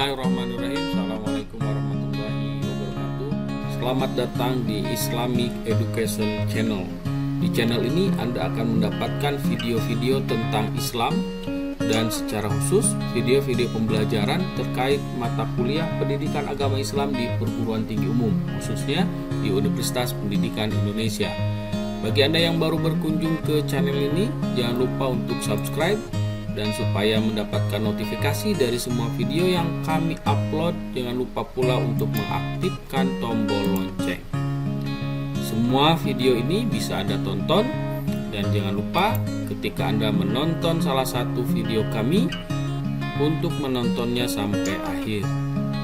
Bismillahirrahmanirrahim. Assalamualaikum warahmatullahi wabarakatuh. Selamat datang di Islamic Education Channel. Di channel ini Anda akan mendapatkan video-video tentang Islam dan secara khusus video-video pembelajaran terkait mata kuliah pendidikan agama Islam di perguruan tinggi umum, khususnya di Universitas Pendidikan Indonesia. Bagi Anda yang baru berkunjung ke channel ini, jangan lupa untuk subscribe. Dan supaya mendapatkan notifikasi dari semua video yang kami upload, jangan lupa pula untuk mengaktifkan tombol lonceng. Semua video ini bisa Anda tonton, dan jangan lupa ketika Anda menonton salah satu video kami untuk menontonnya sampai akhir.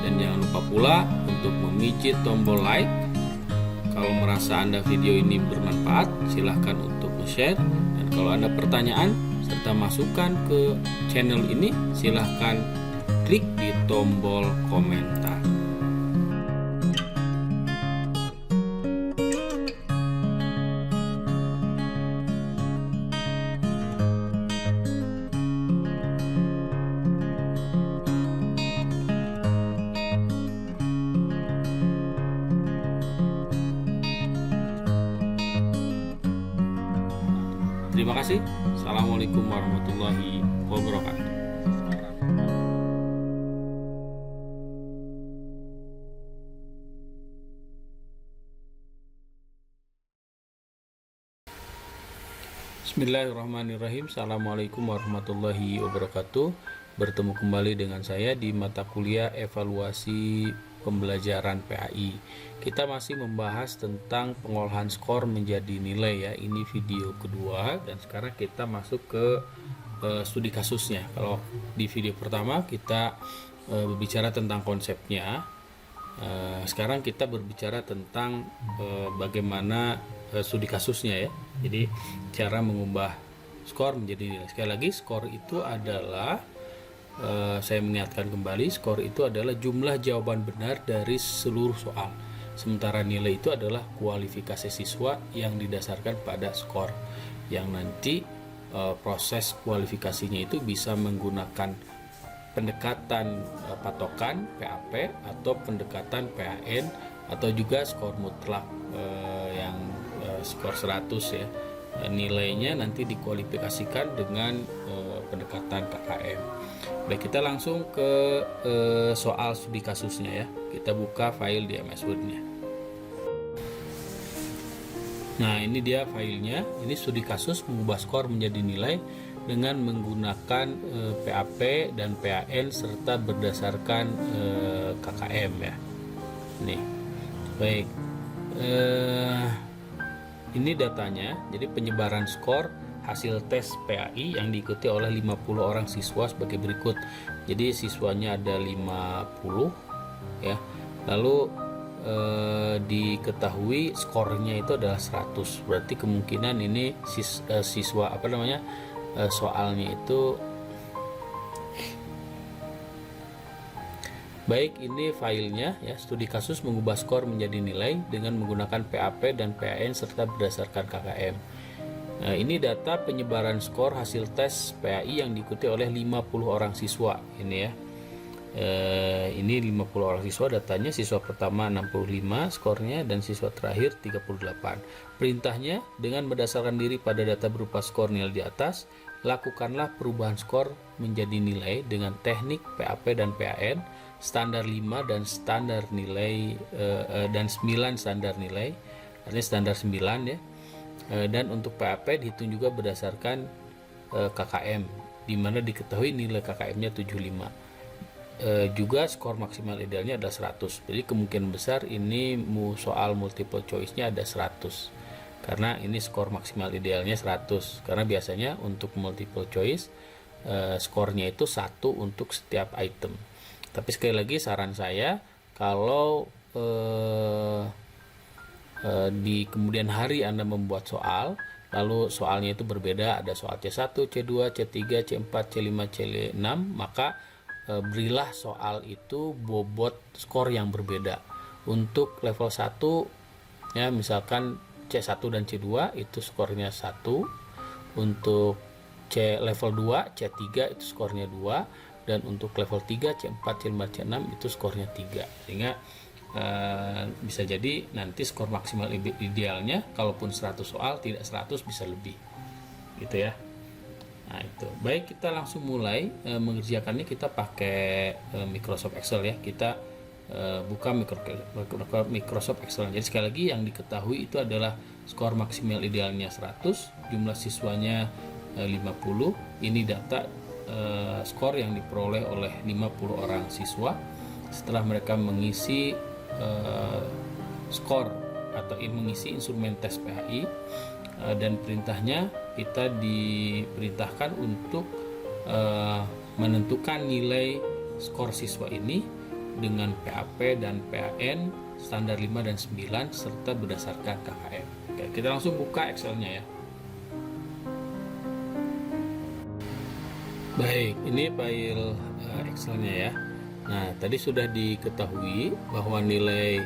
Dan jangan lupa pula untuk memijit tombol like. Kalau merasa Anda video ini bermanfaat, silahkan untuk share. Dan kalau Anda pertanyaan serta masukan ke channel ini, silahkan klik di tombol komentar. Terima kasih. Assalamualaikum warahmatullahi wabarakatuh. Bismillahirrahmanirrahim. Assalamualaikum warahmatullahi wabarakatuh. Bertemu kembali dengan saya di mata kuliah evaluasi pembelajaran PAI. Kita masih membahas tentang pengolahan skor menjadi nilai ya. Ini video kedua dan sekarang kita masuk ke studi kasusnya. Kalau di video pertama kita berbicara tentang konsepnya. Sekarang kita berbicara tentang bagaimana studi kasusnya ya. Jadi cara mengubah skor menjadi nilai. Sekali lagi, skor itu adalah saya mengingatkan kembali, skor itu adalah jumlah jawaban benar dari seluruh soal. Sementara nilai itu adalah kualifikasi siswa yang didasarkan pada skor, yang nanti proses kualifikasinya itu bisa menggunakan pendekatan patokan PAP atau pendekatan PAN atau juga skor mutlak yang skor 100 ya. Nilainya nanti dikualifikasikan dengan pendekatan KKM. Baik, kita langsung ke soal studi kasusnya ya. Kita buka file di MS Word-nya. Nah, ini dia filenya. Ini studi kasus mengubah skor menjadi nilai dengan menggunakan PAP dan PAN serta berdasarkan KKM ya. Nih. Baik. Ini datanya. Jadi penyebaran skor hasil tes PAI yang diikuti oleh 50 orang siswa sebagai berikut. Jadi siswanya ada 50 ya. Lalu diketahui skornya itu adalah 100. Berarti kemungkinan ini siswa soalnya itu. Baik, ini filenya ya. Studi kasus mengubah skor menjadi nilai dengan menggunakan PAP dan PAN serta berdasarkan KKM. Nah, ini data penyebaran skor hasil tes PAI yang diikuti oleh 50 orang siswa. Ini ya. Ini 50 orang siswa, datanya siswa pertama 65 skornya dan siswa terakhir 38. Perintahnya, dengan berdasarkan diri pada data berupa skor nilai di atas, lakukanlah perubahan skor menjadi nilai dengan teknik PAP dan PAN, standar 5 dan standar nilai dan 9 standar nilai. Artinya standar 9 ya. Dan untuk PAP dihitung juga berdasarkan KKM, di mana diketahui nilai KKM-nya 75. Juga skor maksimal idealnya ada 100. Jadi kemungkinan besar ini soal multiple choice-nya ada 100. Karena ini skor maksimal idealnya 100. Karena biasanya untuk multiple choice skornya itu 1 untuk setiap item. Tapi sekali lagi saran saya, kalau di kemudian hari Anda membuat soal, lalu soalnya itu berbeda, ada soal C1, C2, C3, C4, C5, C6, maka berilah soal itu bobot skor yang berbeda. Untuk level 1 ya, misalkan C1 dan C2 itu skornya 1. Untuk level 2, C3 itu skornya 2. dan untuk level 3 C4 C5 C6 itu skornya 3, sehingga bisa jadi nanti skor maksimal idealnya kalaupun 100 soal tidak 100 bisa lebih gitu ya. Nah itu baik, kita langsung mulai mengerjakannya. Kita pakai Microsoft Excel ya. Kita buka Microsoft Excel. Jadi sekali lagi yang diketahui itu adalah skor maksimal idealnya 100, jumlah siswanya 50. Ini data skor yang diperoleh oleh 50 orang siswa setelah mereka mengisi skor atau mengisi instrumen tes PHI, dan perintahnya kita diperintahkan untuk menentukan nilai skor siswa ini dengan PAP dan PAN standar 5 dan 9 serta berdasarkan KKM. Oke, kita langsung buka Excelnya ya. Baik, ini file Excelnya ya. Nah, tadi sudah diketahui bahwa nilai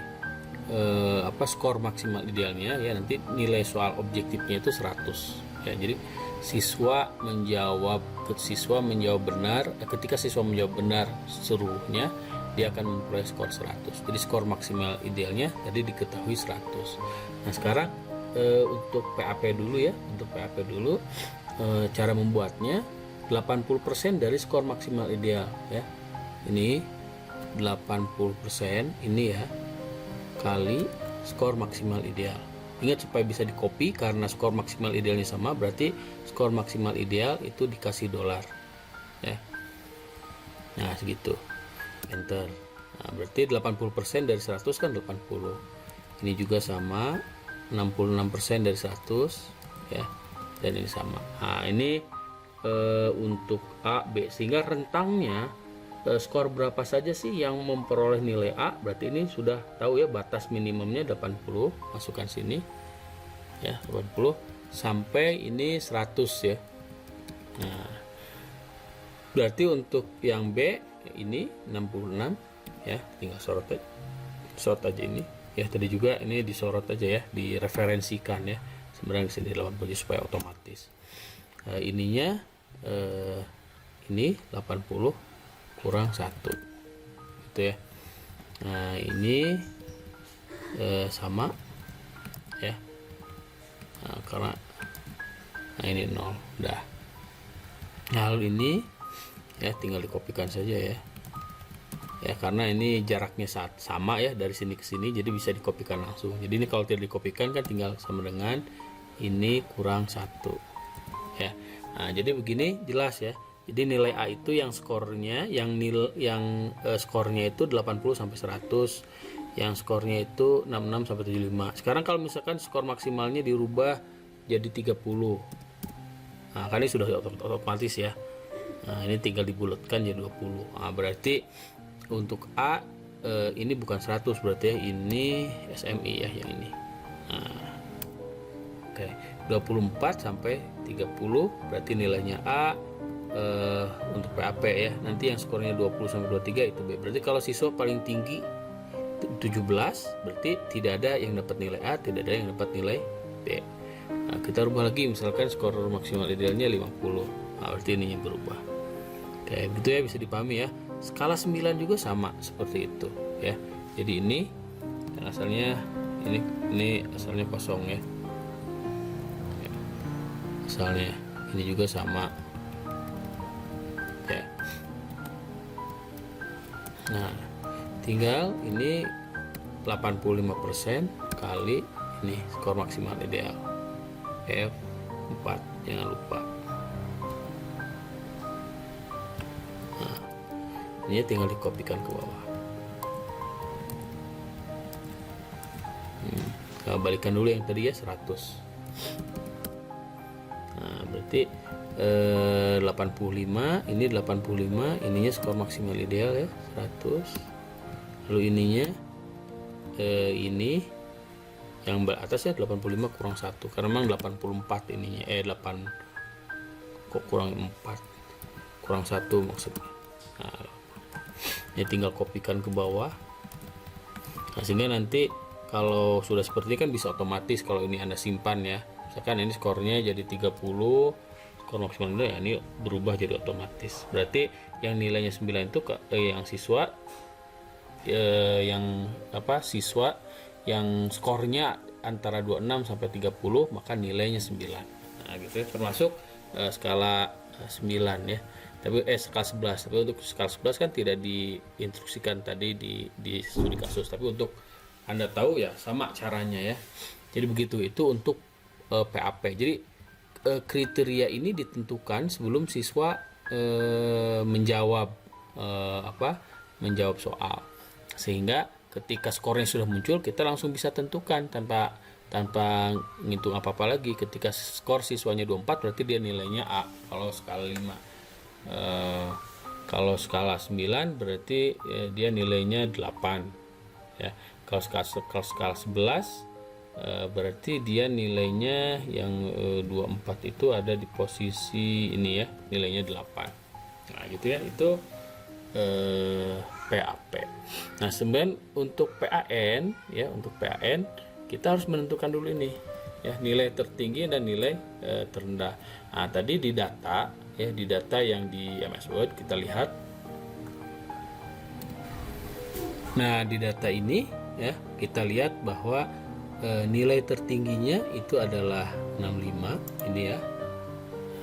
skor maksimal idealnya ya, nanti nilai soal objektifnya itu 100 ya. Jadi siswa menjawab benar, ketika siswa menjawab benar seluruhnya, dia akan memperoleh skor 100. Jadi skor maksimal idealnya tadi diketahui 100. Nah, sekarang untuk PAP dulu ya. Untuk PAP dulu, cara membuatnya 80% dari skor maksimal ideal ya. Ini 80% ini ya kali skor maksimal ideal. Ingat, supaya bisa dikopi karena skor maksimal idealnya sama, berarti skor maksimal ideal itu dikasih dolar ya. Nah segitu, enter. Nah, berarti 80% dari 100 kan 80. Ini juga sama, 66% dari 100 ya, dan ini sama. Nah ini untuk A, B, sehingga rentangnya skor berapa saja sih yang memperoleh nilai A. Berarti ini sudah tahu ya, batas minimumnya 80, masukkan sini ya, 80 sampai ini 100 ya. Nah berarti untuk yang B ini 66 ya, tinggal sorot aja ini ya. Tadi juga ini disorot aja ya, direferensikan ya, sebenarnya di sini 80 supaya otomatis. Ininya ini 80 kurang 1 gitu ya. Nah ini sama ya. Nah, karena ini 0 udah. Nah lalu ini ya tinggal dikopikan saja ya. Ya karena ini jaraknya sama ya, dari sini ke sini, jadi bisa dikopikan langsung. Jadi ini kalau tidak dikopikan kan tinggal sama dengan ini kurang 1 ya. Nah jadi begini jelas ya. Jadi nilai A itu yang skornya skornya itu 80 sampai 100, yang skornya itu 66 sampai 75. Sekarang kalau misalkan skor maksimalnya dirubah jadi 30. Nah, kan ini sudah otomatis ya. Nah, ini tinggal dibulatkan jadi 20. Nah, berarti untuk A ini bukan 100, berarti ya ini SMI ya yang ini. Nah, oke, 24 sampai 30 berarti nilainya A. Untuk PAP ya, nanti yang skornya 20 sampai 23 itu B. Berarti kalau siswa paling tinggi 17, berarti tidak ada yang dapat nilai A, tidak ada yang dapat nilai B. Nah, kita rubah lagi, misalkan skor maksimal idealnya 50. Nah, berarti ininya berubah. Oke, begitu ya, bisa dipahami ya. Skala 9 juga sama seperti itu ya. Jadi ini yang asalnya ini asalnya kosong ya. Asalnya ini juga sama. Ya. Nah, tinggal ini 85% kali ini skor maksimal ideal F4, jangan lupa. Nah, ini tinggal dikopikan ke bawah. Nah, balikan dulu yang tadi ya 100. Nah, berarti 85, ini 85, ininya skor maksimal ideal ya 100. Lalu ininya ini yang atasnya 85 kurang 1, karena memang 84 ininya 8 kok kurang 4, kurang 1 maksudnya. Nah, ini tinggal kopikan ke bawah. Nah, sehingga nanti kalau sudah seperti ini kan bisa otomatis kalau ini Anda simpan ya. Misalkan ini skornya jadi 30, skor maksimal nilai ya, ini berubah jadi otomatis. Berarti yang nilainya 9 itu yang siswa siswa yang skornya antara 26 sampai 30 maka nilainya 9. Nah, gitu ya, termasuk skala 9 ya. Tapi skala 11. Tapi untuk skala 11 kan tidak diinstruksikan tadi di studi kasus. Tapi untuk Anda tahu ya sama caranya ya. Jadi begitu itu untuk PAP. Jadi kriteria ini ditentukan sebelum siswa menjawab soal, sehingga ketika skornya sudah muncul kita langsung bisa tentukan tanpa ngitung apa-apa lagi. Ketika skor siswanya 24 berarti dia nilainya A kalau skala 5. Kalau skala 9 berarti dia nilainya 8 ya. Kalau skala 11 berarti dia nilainya yang 24 itu ada di posisi ini ya, nilainya 8. Nah gitu ya, itu PAP. Nah sebenarnya untuk PAN ya, untuk PAN kita harus menentukan dulu ini ya, nilai tertinggi dan nilai terendah. Nah tadi di data ya, di data yang di MS Word kita lihat. Nah di data ini ya kita lihat bahwa nilai tertingginya itu adalah 65 ini ya.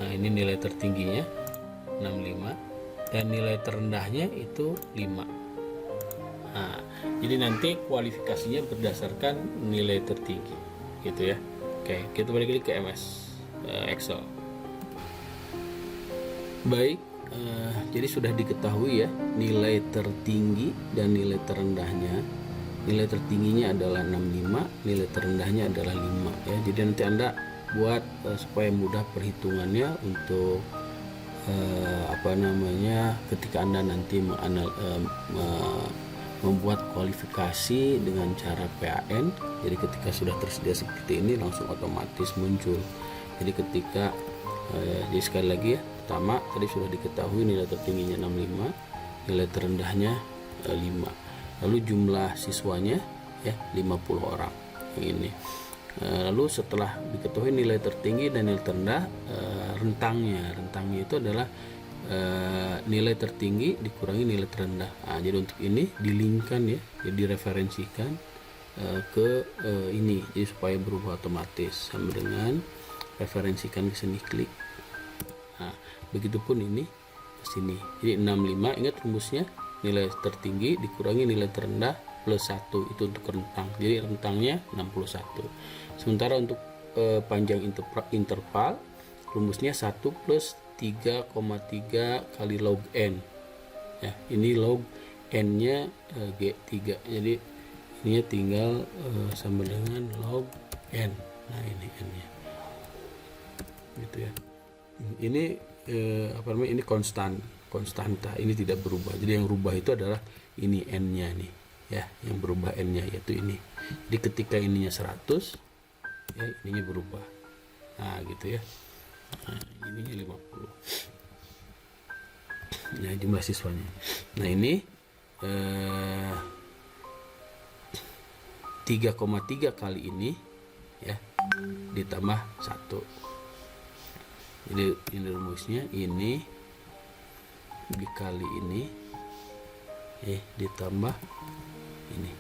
Nah ini nilai tertingginya 65 dan nilai terendahnya itu 5. Nah, jadi nanti kualifikasinya berdasarkan nilai tertinggi gitu ya. Oke, kita balik lagi ke MS Excel. Baik, jadi sudah diketahui ya nilai tertinggi dan nilai terendahnya. Nilai tertingginya adalah 65, nilai terendahnya adalah 5 ya. Jadi nanti Anda buat supaya mudah perhitungannya untuk ketika Anda nanti membuat kualifikasi dengan cara PAN. Jadi ketika sudah tersedia seperti ini langsung otomatis muncul. Jadi ketika jadi sekali lagi ya, pertama tadi sudah diketahui nilai tertingginya 65, nilai terendahnya 5. Lalu jumlah siswanya ya 50 orang yang ini. Lalu setelah diketahui nilai tertinggi dan nilai terendah, rentangnya itu adalah nilai tertinggi dikurangi nilai terendah. Nah, jadi untuk ini dilingkan ya, jadi direferensikan ke ini, jadi supaya berubah otomatis sama dengan referensikan ke sini, klik. Nah, begitupun ini ke sini. Jadi 65, ingat rumusnya, nilai tertinggi dikurangi nilai terendah plus 1 itu untuk rentang. Jadi rentangnya 61. Sementara untuk panjang interval rumusnya 1 plus 3,3 kali log n. Ya, ini log n-nya G3. Jadi ini tinggal sama dengan log n. Nah, ini n-nya. Gitu ya. Ini ini konstanta, ini tidak berubah. Jadi yang berubah itu adalah ini n-nya nih ya, yang berubah n-nya yaitu ini. Jadi ketika ininya 100 ya, ininya berubah. Nah gitu ya. Nah, ininya 50. Nah jumlah siswanya. Nah ini 3,3 kali ini ya ditambah 1. Jadi ini rumusnya, ini dikali ini ditambah ini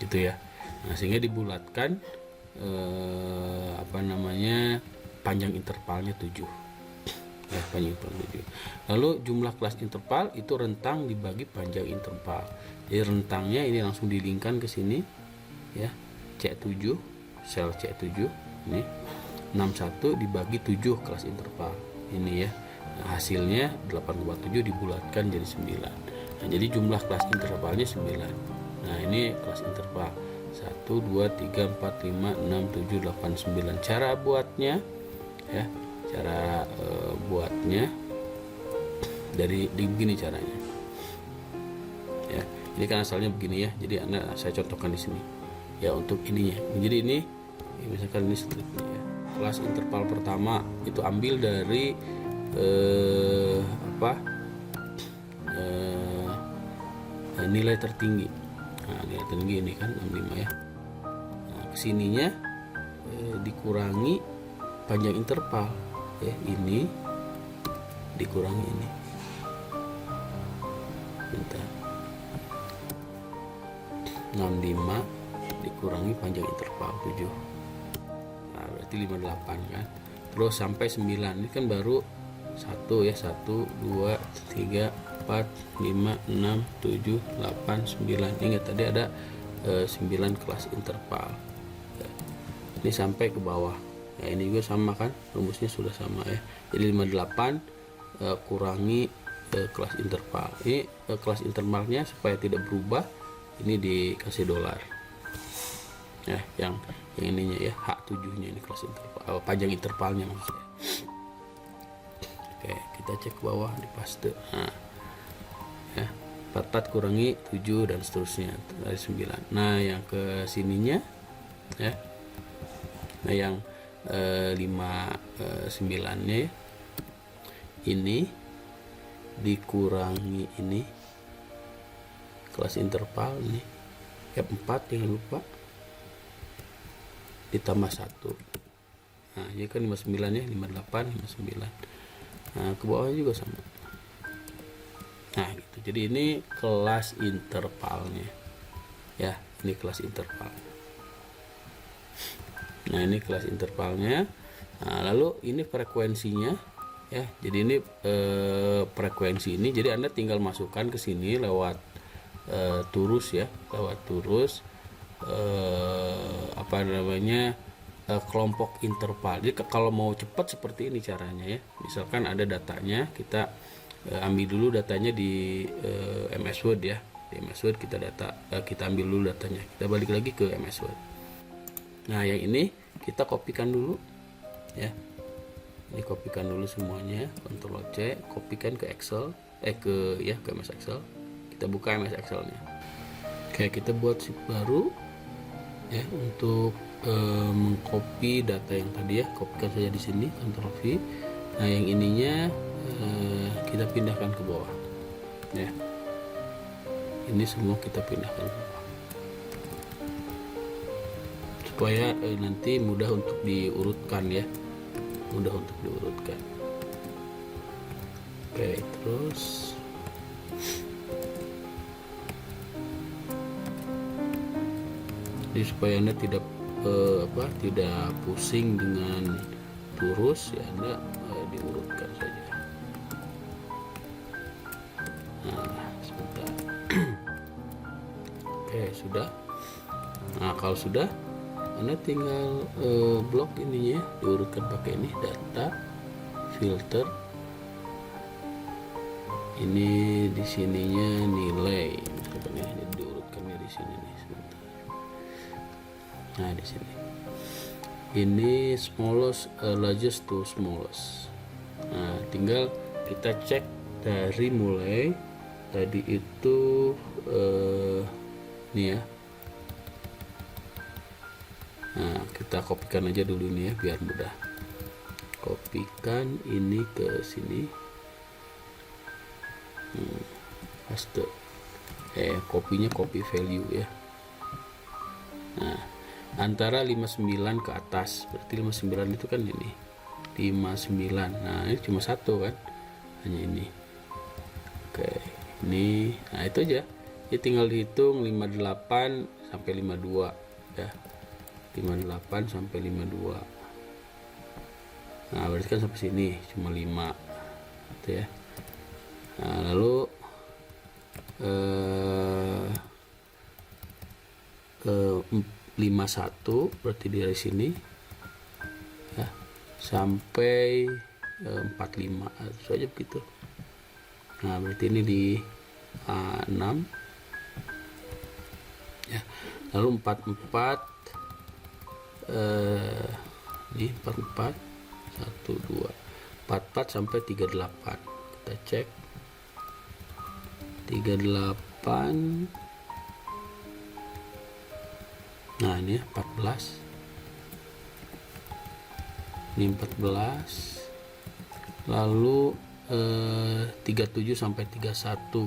gitu ya. Nah sehingga dibulatkan panjang intervalnya 7 ya, panjang interval 7. Lalu jumlah kelas interval itu rentang dibagi panjang interval. Jadi rentangnya ini langsung dilingkan ke sini ya, C7, sel C7 ini 61 dibagi 7 kelas interval ini ya. Nah, hasilnya 8,7 dibulatkan jadi 9. Nah, jadi jumlah kelas intervalnya 9. Nah, ini kelas interval 1, 2, 3, 4, 5, 6, 7, 8, 9. Cara buatnya ya, cara buatnya dari begini caranya. Ya, ini kan asalnya begini ya. Jadi saya contohkan di sini. Ya, untuk ininya. Jadi ini misalkan ini seterusnya ya. Kelas interval pertama itu ambil dari nilai tertinggi. Nah, nilai tertinggi ini kan 65 ya. Nah, kesininya dikurangi panjang interval. ini dikurangi ini. Bentar. 65 dikurangi panjang interval 7. Nah, berarti 58 kan. Terus sampai 9. Ini kan baru 1 ya. 1 2 3 4 5 6 7 8 9. Ingat tadi ada 9 kelas interval. Ini sampai ke bawah. Ya, ini juga sama kan, rumusnya sudah sama ya. Jadi 58 kurangi kelas interval. Ini kelas intervalnya supaya tidak berubah, ini dikasih dolar. Ya, yang ininya ya, H7-nya ini kelas interval, panjang intervalnya maksudnya. Oke, kita cek ke bawah di paste. Nah, ya, 44 kurangi 7 dan seterusnya dari 9. Nah, yang ke sininya ya. Nah, yang 59-nya ya, ini dikurangi ini kelas interval ini F4, jangan lupa, ditambah 1. Nah, ini kan 59 ya, 58 59. Nah, ke bawah juga sama. Nah, gitu. Jadi ini kelas intervalnya ya, ini kelas interval. Nah, ini kelas intervalnya. Nah, lalu ini frekuensinya ya. Jadi ini frekuensi ini, jadi Anda tinggal masukkan ke sini lewat turus ya, lewat turus apa namanya, kelompok interval. Jadi kalau mau cepat seperti ini caranya ya. Misalkan ada datanya, kita ambil dulu datanya di MS Word ya. Di MS Word kita ambil dulu datanya. Kita balik lagi ke MS Word. Nah, yang ini kita kopikan dulu ya. Ini kopikan dulu semuanya, Ctrl C, kopikan ke Excel, ke MS Excel. Kita buka MS Excel-nya. Oke, kita buat sheet baru ya untuk mengcopy data yang tadi ya. Kopikan saja di sini, Ctrl V. Nah, yang ininya kita pindahkan ke bawah ya. Ini semua kita pindahkan ke bawah supaya nanti mudah untuk diurutkan ya, mudah untuk diurutkan. Oke, terus jadi supaya Anda tidak tidak pusing dengan turus ya, Anda diurutkan saja. Nah, sebentar. Oke, sudah. Nah, kalau sudah, Anda tinggal blok ininya diurutkan pakai ini, data, filter. Ini di sininya nilai, misalkan ya, jadi diurutkannya di sini nih, sebentar. Nah, di sini. Ini smallest, largest to smallest. Nah, tinggal kita cek dari mulai tadi itu ini ya. Nah, kita kopikan aja dulu ini ya biar mudah. Kopikan ini ke sini. Paste. Kopinya copy value ya. Nah, antara 59 ke atas, berarti 59 itu kan ini. 59. Nah, ini cuma satu kan. Hanya ini. Oke, ini. Nah, itu aja. Ini tinggal dihitung 58 sampai 52 ya. 58 sampai 52. Nah, berarti kan sampai sini cuma 5 gitu ya. Nah, lalu 51 berarti dari sini ya sampai 45 itu aja begitu. Nah, berarti ini di 6 ya. Lalu 44 ini 44 1 2 44 sampai 38 kita cek 38. Nah, ini 14, ini 14, lalu 37 sampai 31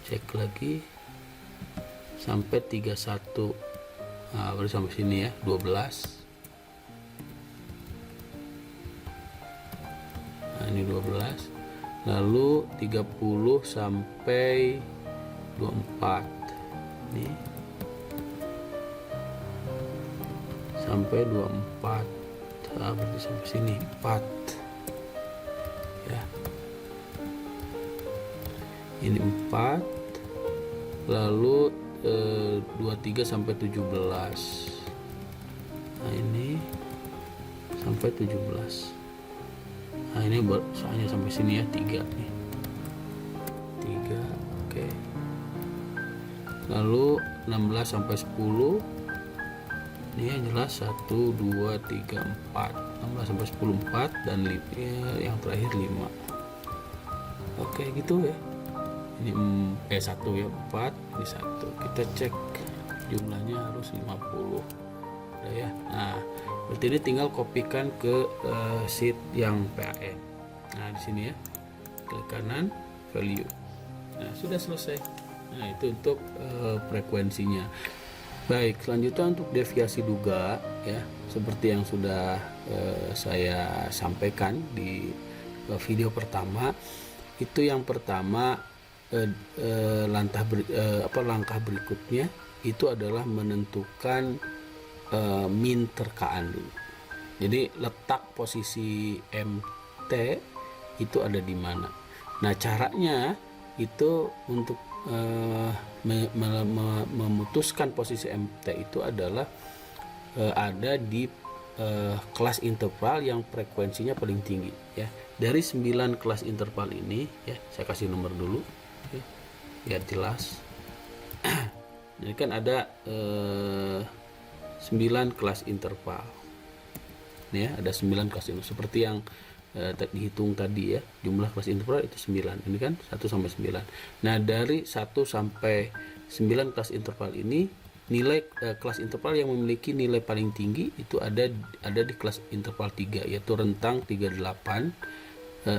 cek lagi sampai 31. Nah, baru sampai sini ya 12. Nah, ini 12. Lalu 30 sampai 24. Ini sampai 24. Nah, berarti sampai sini 4. Ya. Ini 4. Lalu 23 sampai 17. Nah, ini sampai 17. Nah, ini hanya sampai sini ya, 3 nih. 3, oke. Lalu 16 sampai 10. Ini yang jelas 1 2 3 4. 16 sampai 10 4 dan yang terakhir 5. Oke, gitu ya. Ini 1 ya, 4, ini 1. Kita cek jumlahnya harus 50. Udah ya. Nah, berarti ini tinggal kopikan ke sheet yang PAN. Nah, di sini ya, klik kanan, value. Nah, sudah selesai. Nah, itu untuk frekuensinya. Baik, selanjutnya untuk deviasi duga ya, seperti yang sudah saya sampaikan di video pertama. Itu yang pertama, langkah berikutnya itu adalah menentukan min terkaan dulu. Jadi letak posisi MT itu ada di mana. Nah, caranya itu untuk memutuskan posisi MT itu adalah ada di kelas interval yang frekuensinya paling tinggi ya. Dari 9 kelas interval ini ya, saya kasih nomor dulu ya, biar jelas. Jadi kan ada 9 kelas interval. Nih ya, ada 9 kelas interval seperti yang dihitung tadi ya. Jumlah kelas interval itu 9. Ini kan 1 sampai 9. Nah, dari 1 sampai 9 kelas interval ini, nilai kelas interval yang memiliki nilai paling tinggi itu ada di kelas interval 3, yaitu rentang 38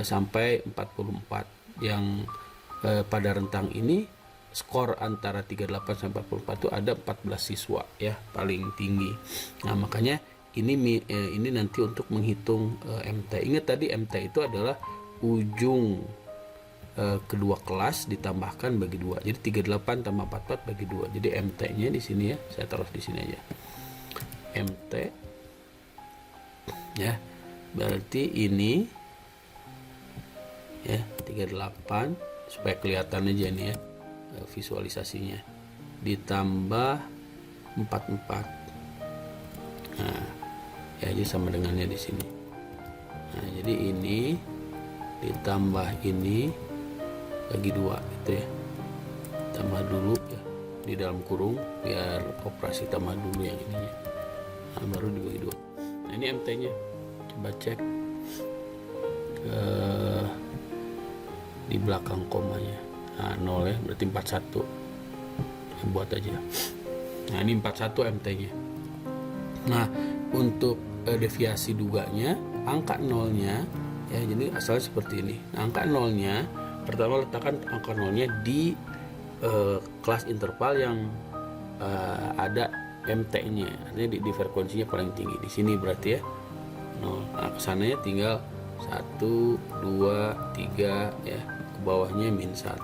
sampai 44. Yang pada rentang ini skor antara 38 sampai 44 itu ada 14 siswa ya, paling tinggi. Nah, makanya ini nanti untuk menghitung MT. Ingat tadi MT itu adalah ujung kedua kelas ditambahkan bagi 2. Jadi 38 tambah 44 bagi 2. Jadi MT-nya di sini ya, saya taruh di sini aja. MT ya. Berarti ini ya 38 supaya kelihatan aja nih ya visualisasinya, ditambah 44. Nah, ya, jadi sama dengannya di sini. Nah, jadi ini ditambah ini bagi 2 itu ya. Tambah dulu ya di dalam kurung biar operasi tambah dulu yang ininya. Nah, baru dibagi 2. Nah, ini MT-nya. Coba cek di belakang komanya. Nah, 0 ya, berarti 41. Ya, buat aja. Nah, ini 41 MT-nya. Nah, untuk deviasi duganya, angka 0-nya ya, jadi asalnya seperti ini. Nah, angka 0-nya pertama letakkan angka 0-nya di kelas interval yang ada MT-nya, artinya di frekuensinya paling tinggi. Di sini berarti ya 0. Nah, kesananya tinggal 1 2 3 ya. Ke bawahnya min 1,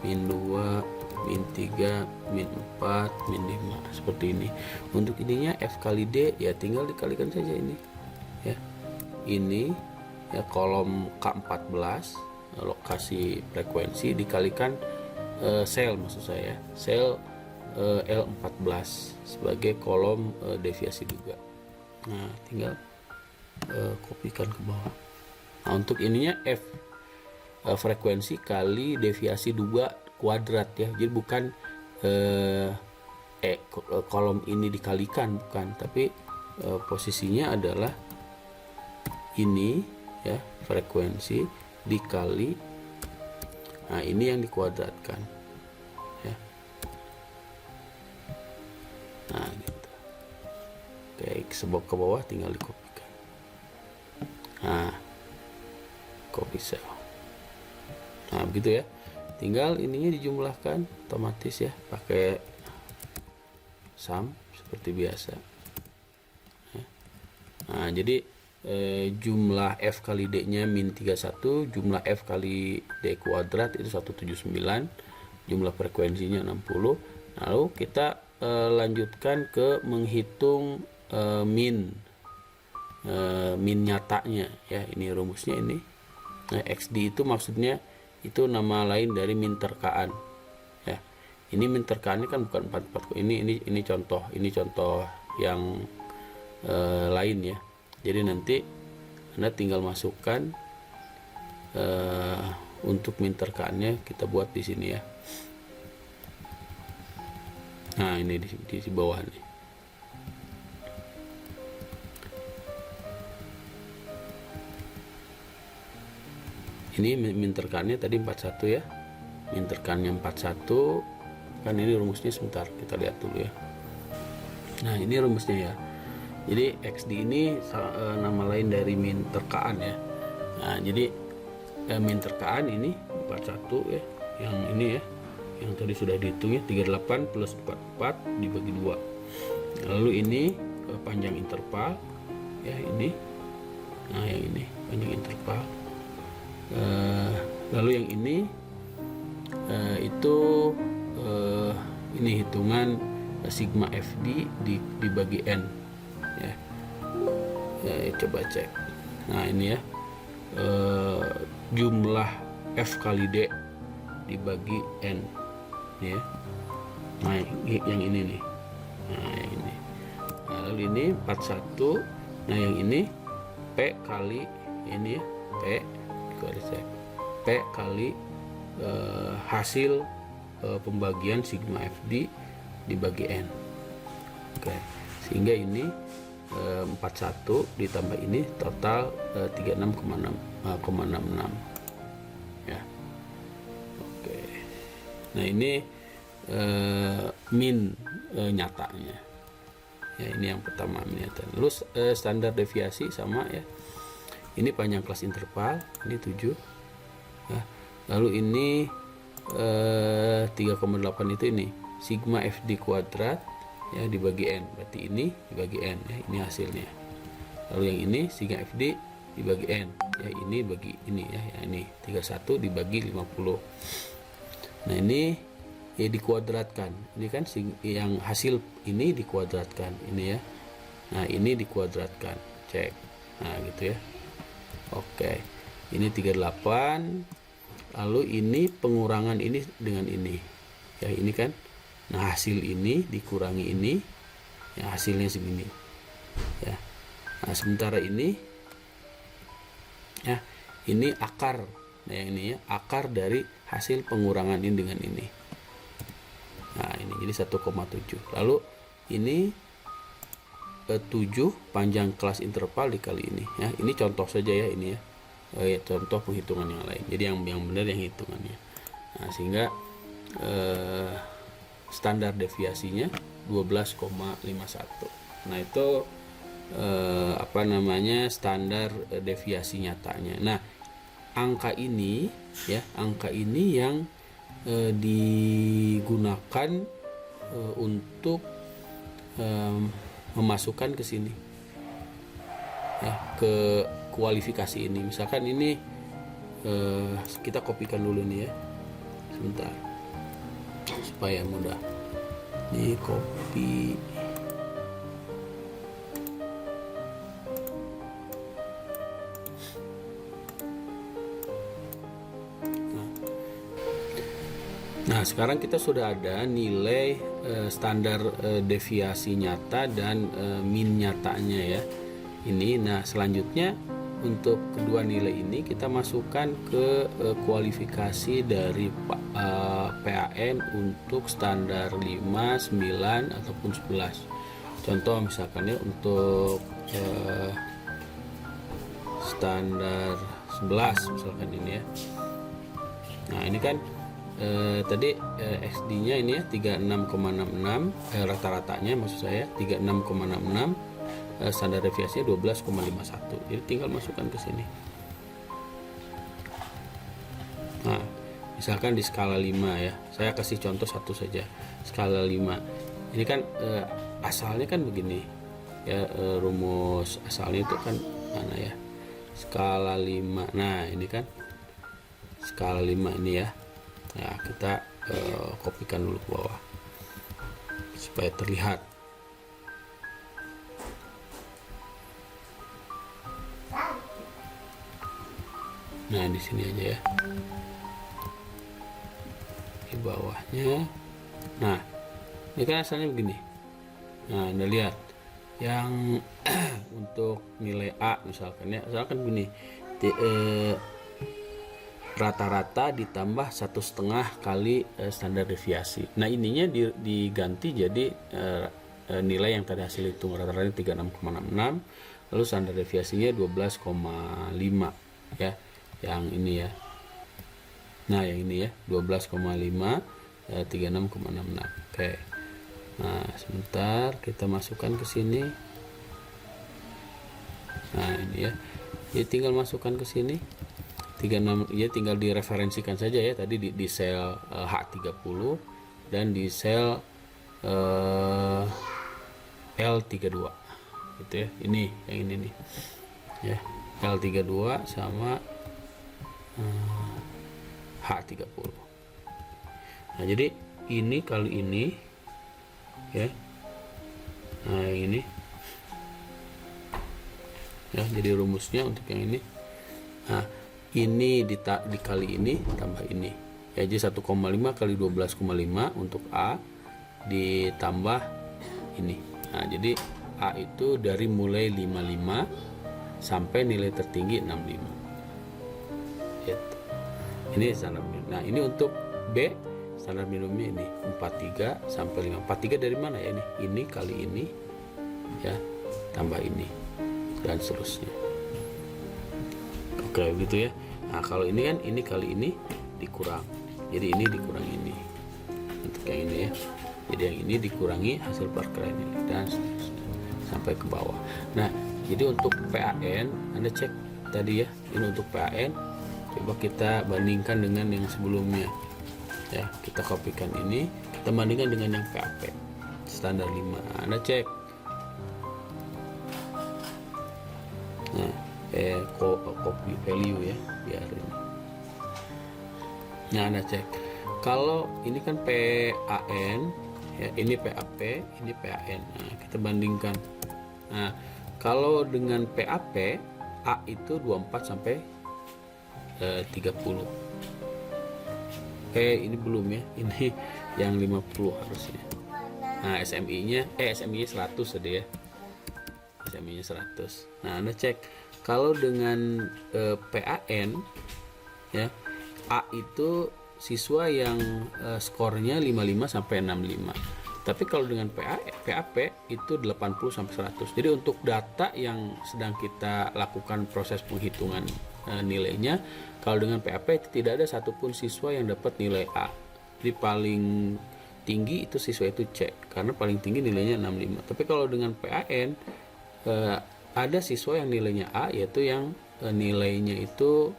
min 2, min 3, min 4, min 5 seperti ini. Untuk ininya F kali D ya tinggal dikalikan saja ini ya. Ini ya kolom K14 lokasi frekuensi dikalikan sel, maksud saya sel L14 sebagai kolom deviasi juga. Nah, tinggal kopikan ke bawah. Nah, untuk ininya F frekuensi kali deviasi 2 kuadrat ya. Jadi bukan kolom ini dikalikan, bukan, tapi posisinya adalah ini ya, frekuensi dikali, nah ini yang dikuadratkan ya. Nah, gitu. Oke, sebok ke bawah tinggal dikopikan. Nah, copy cell. Nah, begitu ya. Tinggal ininya dijumlahkan otomatis ya, pakai sum seperti biasa. Nah, jadi jumlah F kali D-nya min 31, jumlah F kali D kuadrat itu 179, jumlah frekuensinya 60. Lalu kita lanjutkan ke menghitung min nyatanya ya. Ini rumusnya ini. Nah, XD itu maksudnya itu nama lain dari min terkaan ya. Ini min terkaannya kan bukan 44. Ini contoh yang lain ya. Jadi nanti Anda tinggal masukkan untuk min terkaannya kita buat di sini ya. Nah, ini di bawah nih. Ini min terkaannya tadi 41 ya. Min terkaannya 41. Kan ini rumusnya, sebentar kita lihat dulu ya. Nah, ini rumusnya ya. Jadi XD ini nama lain dari min terkaan ya. Nah, jadi min terkaan ini 41 ya. Yang ini ya. Yang tadi sudah dihitung ya, 38 plus 44 dibagi 2. Lalu ini panjang interval ya, ini. Nah, yang ini panjang interval. Lalu yang ini itu ini hitungan sigma FD dibagi N ya. Coba cek. Nah, ini ya, jumlah F kali D dibagi N ya. Nah, yang ini nih. Nah, yang ini. Nah, lalu ini 41. Nah, yang ini P kali ini ya, P kali hasil pembagian sigma FD dibagi N. Oke, sehingga ini 41 ditambah ini total 36,66 ya. Oke, nah ini min nyatanya ya. Ini yang pertama, min nyata. Lalu standar deviasi sama ya. Ini panjang kelas interval, ini 7 ya. Lalu ini 3,8 itu ini sigma FD kuadrat ya dibagi N, berarti ini dibagi N ya, ini hasilnya. Lalu yang ini sigma FD dibagi N ya, ini bagi ini ya, ini 31 dibagi 50. Nah, ini ya dikuadratkan, ini kan yang hasil ini dikuadratkan ini ya. Nah, ini dikuadratkan, cek. Nah, gitu ya. Oke, ini 38. Lalu ini pengurangan ini dengan ini ya, ini kan. Nah, hasil ini dikurangi ini ya, hasilnya segini ya. Nah, sementara ini ya, ini akar. Nah, yang ini ya, akar dari hasil pengurangan ini dengan ini. Nah, ini jadi 1,7. Lalu ini 7 panjang kelas interval dikali ini ya. Ini contoh saja ya, ini ya. Contoh penghitungan yang lain. Jadi yang benar yang hitungannya. Nah, sehingga standar deviasinya 12,51. Nah, itu apa namanya, standar deviasi nyatanya. Nah, angka ini ya, angka ini yang digunakan untuk memasukkan ke sini ya, ke kualifikasi ini. Misalkan ini kita kopikan dulu nih ya, sebentar supaya mudah. Ini copy. Nah, sekarang kita sudah ada nilai standar deviasi nyata dan min nyatanya ya. Ini, nah selanjutnya untuk kedua nilai ini kita masukkan ke kualifikasi dari PAN untuk standar 5, 9 ataupun 11. Contoh misalkan ya, untuk standar 11 misalkan ini ya. Nah, ini kan tadi XD-nya ini ya 36,66, rata-ratanya maksud saya 36,66, standar deviasinya 12,51. Jadi tinggal masukkan ke sini. Nah, misalkan di skala 5 ya. Saya kasih contoh satu saja. Skala 5. Ini kan asalnya kan begini. ya. Rumus asalnya itu kan mana ya, skala 5. Nah ini kan skala 5 ini ya. Nah kita kopikan dulu ke bawah supaya terlihat. Nah di sini aja ya, di bawahnya. Nah ini kan asalnya begini. Nah Anda lihat yang untuk nilai A misalkan ya, misalkan begini, rata-rata ditambah 1,5 kali standar deviasi. Nah ininya diganti jadi nilai yang tadi hasil hitung rata-rata 36,66, lalu standar deviasinya 12,5 ya, yang ini ya. Nah yang ini ya 12,5, 36,66. Oke. Nah sebentar kita masukkan ke sini. Nah ini ya, jadi tinggal masukkan ke sini 36 ya, tinggal direferensikan saja ya, tadi di sel H30 dan di sel L32 gitu ya. Ini yang ini nih ya, L32 sama H30. Nah jadi ini kali ini ya. Nah yang ini ya, jadi rumusnya untuk yang ini. Nah ini dikali ini tambah ini ya, jadi 1,5 kali 12,5 untuk A ditambah ini. Nah jadi A itu dari mulai 55 sampai nilai tertinggi 65 gitu. Ini standar minimum. Nah ini untuk B standar minimumnya ini 43 sampai 5. 43 dari mana ya, ini kali ini ya, tambah ini dan seterusnya. Oke gitu ya. Nah kalau ini kan ini kali ini dikurang, jadi ini dikurang ini untuk yang ini ya, jadi yang ini dikurangi hasil perkiraan ini dan seterusnya sampai ke bawah. Nah jadi untuk PAN Anda cek tadi ya, ini untuk PAN coba kita bandingkan dengan yang sebelumnya ya, kita kopikan ini, kita bandingkan dengan yang PAP standar 5. Anda cek. Nah copy value ya, biar ini. Nah Anda cek, kalau ini kan PAN ya, ini PAP, ini PAN. Nah kita bandingkan. Nah kalau dengan PAP A itu 24 sampai 30. Ini belum ya, ini yang 50 harusnya. Nah SMI-nya 100 tadi ya, SMI-nya 100. Nah Anda cek kalau dengan PAN ya, A itu siswa yang skornya 55 sampai 65. Tapi kalau dengan PAP itu 80 sampai 100. Jadi untuk data yang sedang kita lakukan proses penghitungan nilainya, kalau dengan PAP tidak ada satupun siswa yang dapat nilai A. Jadi paling tinggi itu siswa itu C, karena paling tinggi nilainya 65. Tapi kalau dengan PAN ada siswa yang nilainya A, yaitu yang nilainya itu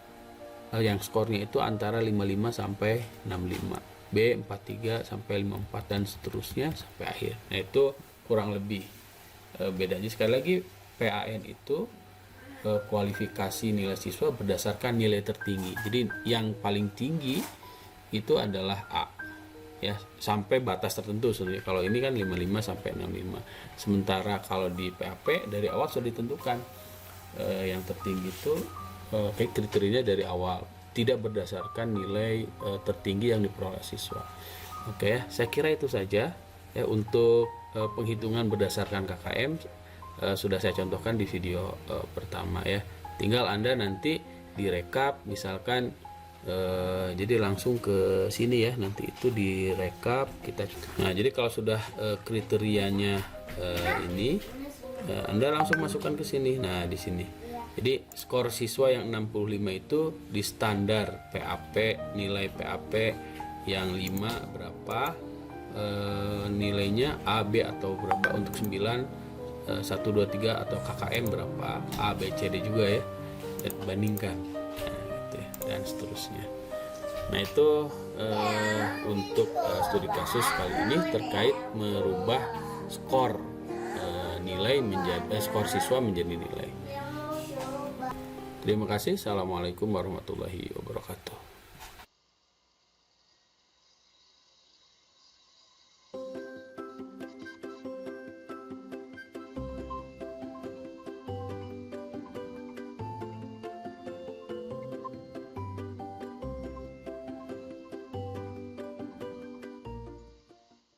yang skornya itu antara 55 sampai 65. B 43 sampai 54 dan seterusnya sampai akhir. Nah itu kurang lebih bedanya. Sekali lagi PAN itu kualifikasi nilai siswa berdasarkan nilai tertinggi. Jadi yang paling tinggi itu adalah A ya, sampai batas tertentu sebenarnya. Kalau ini kan 55 sampai 65. Sementara kalau di PAP dari awal sudah ditentukan yang tertinggi itu kriterianya dari awal, tidak berdasarkan nilai tertinggi yang diperoleh siswa. Oke ya, saya kira itu saja ya untuk penghitungan berdasarkan KKM. Sudah saya contohkan di video pertama ya. Tinggal Anda nanti direkap, misalkan jadi langsung ke sini ya, nanti itu direkap kita. Nah jadi kalau sudah kriterianya ini, Anda langsung masukkan ke sini. Nah di sini jadi skor siswa yang 65 itu di standar PAP, nilai PAP yang 5 berapa, nilainya A, B atau berapa, untuk 9 1, 2, 3 atau KKM berapa, A, B, C, D juga ya, dan bandingkan gitu ya, dan seterusnya. Nah itu untuk studi kasus kali ini terkait merubah skor nilai menjadi skor siswa menjadi nilai. Terima kasih. Assalamualaikum warahmatullahi wabarakatuh.